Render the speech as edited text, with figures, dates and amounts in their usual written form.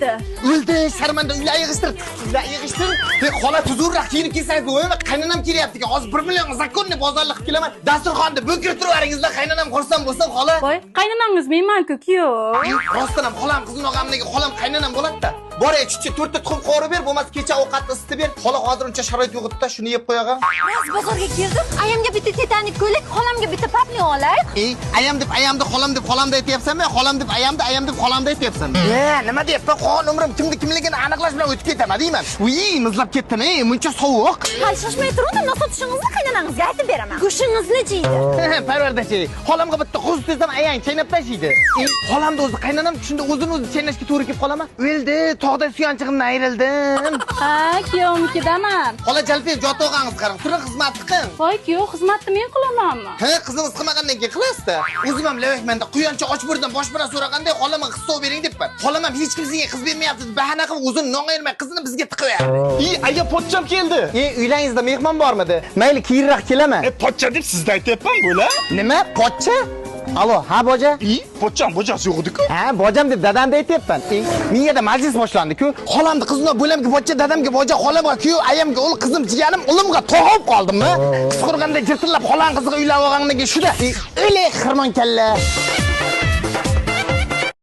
ketdi. O'ldi, sharmanda uylar yig'ishtir. Xola tuzurroq kiyinib kelsangiz bo'lmaymi? Qaynonam kelyapti. Hozir 1 million zakonni bozorlik qilib kelaman. Dasturxonni bo'kirib turvaringizlar, qaynonam xursand bo'lsin, xola. Voy, qaynonangiz menman-ku, kuyov. Rostdan ham xolam qizning og'amligi, xolam qaynonam bo'ladi-da. Boray, chuchcha 4 ta tuxum qovurib ber, bo'lmasa kecha ovqatni isitib ber. Xola hozir uncha sharoit yo'q-da, shuni yeb qo'yag'am. Biz bozorga keldim. Ayamga bitta tetanik ko'ylak, xolamga bitta papli olay. Ayam deb xolamda aytyapsanmi? Xolam deb xolamda aytyapsanmi? Nima deyapsan? Qon umrim kimligini aniqlash bilan o'tib ketaman deyman. Uy, muzlab ketdim, muncha sovuq. Hali shoshmay turing, nosotishingizni qaynonangizga aytib beraman. Go'shingizni jiydi. Parvardachi, xolamga bitta qo'z desam ayang chaynab tashlaydi. Xolamda o'zi qaynonam shunda o'zini chaynashga to'g'ri kelib qolaman. O'ldi, tog'da suyanchig'imdan ayrildim. Ha, kuyovnikidaman. Xola jalpay jotog'angiz qarang, turib xizmat qiling. Voy, kuyov, xizmatni men qilamanmi? Ha, qizingiz qilmagandan keyin qilasiz-da. O'zim ham lavakmanda quyoncha ochburdan boshpana so'raganda xolamga qistov bering debman. Xolam ham hech kim senga qiz bermayapti deb bahana qilib o'zini non ayirmay qizini bizga tiqaverdi. Aya pochcham keldi. Uylaringizda mehmon bormidi? Mayli, keyinroq kelaman. Pochcha deb sizga aytyapman bo'la. Nima? Pochcha? Alo, ha boja? Pochcham bojasi yo'q-ku. Ha, bojam deb dadamga aytyapman. Miyada majlis boshlandi-ku. Xolamni qizini bo'lamga bocha, dadamga boja, xolamga kuyu, ayamga ul, qizim jiyanim, ulimga tog'ib qoldimmi? Qisqurganda jirtillab xolan qiziga uylab olgandan keyin shuda. O'lay xirmon kalla.